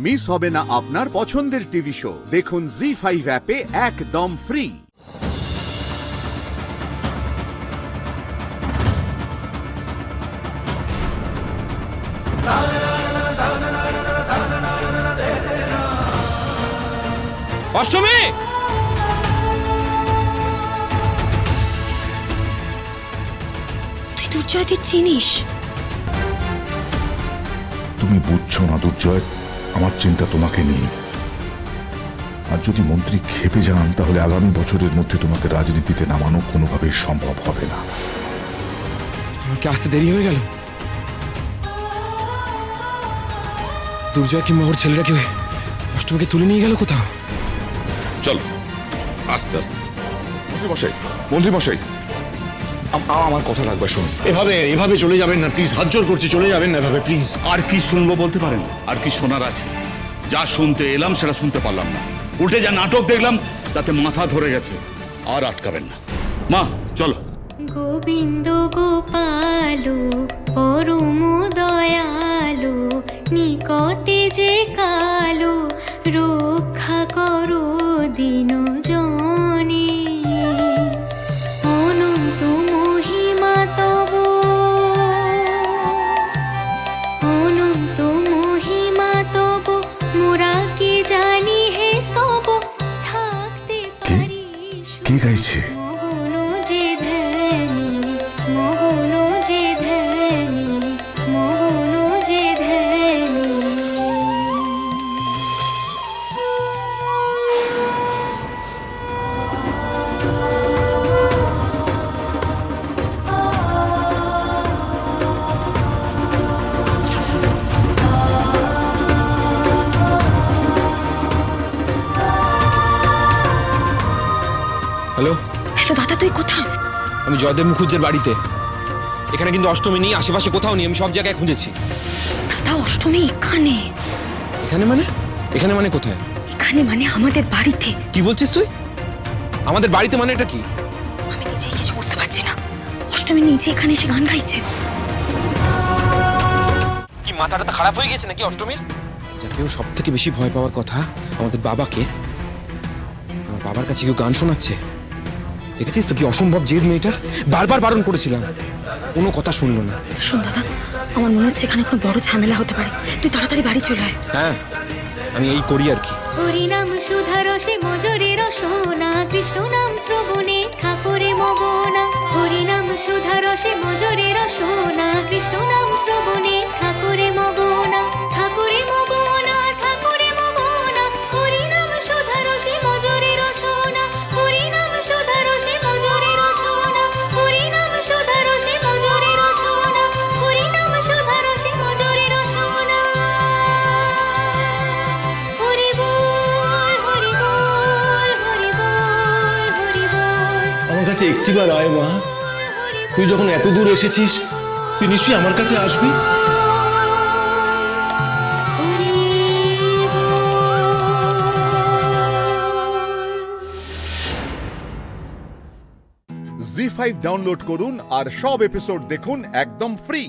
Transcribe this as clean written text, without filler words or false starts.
Miss হবে না আপনার পছন্দের টিভি শো। দেখুন জি5 অ্যাপে একদম ফ্রি। অষ্টমী, তুই দুর্জয়দের চিনিস? তুমি বুঝছো না দুর্জয়, আমার চিন্তা তোমাকে নিয়ে। আর যদি মন্ত্রী খেপে যান তাহলে আগামী বছরের মধ্যে তোমাকে রাজনীতিতে নামানো কোনোভাবেই সম্ভব হবে না। আমাকে আসতে দেরি হয়ে গেল। দুর্জয় কিংবা ওর ছেলেরা কেউ অষ্টমীকে তুলে নিয়ে গেল কোথাও। চলো আস্তে আস্তে। মন্ত্রী মশাই আমার কথা রাখবে, শুনুন। এভাবে চলে যাবেন না প্লিজ, হাত জোর করছি, চলে যাবেন না এভাবে প্লিজ। আর কি শুনবো বলতে পারেন? আর কি শোনার আছে? যা শুনতে এলাম সেটা শুনতে পারলাম না, উল্টে যা নাটক দেখলাম তাতে মাথা ধরে গেছে। আর আটকাবেন না। মা চলো। গোবিন্দ গোপালু পরম দয়ালু, নিকটে যে কালু রক্ষা করো দিন জনে। অনন্ত মহিমা তব, অনন্ত মহিমা তব, মোরা কি জানি হে স্তব, থাকতে পারি কে গাইছে? মোহন যে ধ্যানী, মোহন যে ধ্যানী, মোহন যে ধ্যানী। হ্যালো, হ্যালো দাদা, তুই কোথায়? আমি জয়দেব মুখুজ্জের বাড়িতে। এখানে কিন্তু অষ্টমী নেই, আশেপাশে কোথাও নেই। আমি সব জায়গায় খুঁজেছি। দাদা, অষ্টমী এখানে। এখানে মানে? এখানে মানে কোথায়? এখানে মানে আমাদের বাড়িতে। কি বলছিস তুই? আমাদের বাড়িতে মানে এটা কি? আমি নিজেই কিছু বুঝতে পারছি না। অষ্টমী নিজে এখানে এসে গান গাইছে। কি মাথাটা খারাপ হয়ে গেছে নাকি অষ্টমীর? যাকেও সব থেকে বেশি ভয় পাওয়ার কথা, আমাদের বাবাকে, আমার বাবার কাছে কেউ গান শোনাচ্ছে। দেখেছিস তো কি অসম্ভব জেদ মেয়েটার? বারবার বারণ করেছিলাম, কোনো কথা শুনলো না। শোন দাদা, আমার মনে হচ্ছে এখানে কোনো বড় ঝামেলা হতে পারে। তুই তাড়াতাড়ি বাড়ি চলে আয়। হ্যাঁ, আমি এই করি আর কি। হরিনাম সুধারসে মজরে রসনা, কৃষ্ণ নাম শ্রবণে ঠাকুরে মগনা। হরিনাম সুধারসে মজরে রসনা, কৃষ্ণ নাম শ্রবণে ঠাকুরে মগনা। ঠাকুরে মগনা, ঠাকুরে মগনা, হরিনাম সুধারসে মজরে রসনা, হরিনাম সুধারসে মজরে রসনা, হরিনাম সুধারসে মজরে রসনা, হরিনাম সুধারসে মজরে রসনা। হরি বল, হরি বল, হরি বল, হরি বল। আমার কাছে একটিবার আয় মা, তুই যখন এত দূর এসেছিস তুই নিশ্চয়ই আমার কাছে আসবি। জি5 ডাউনলোড করুন আর সব এপিসোড দেখুন একদম ফ্রি।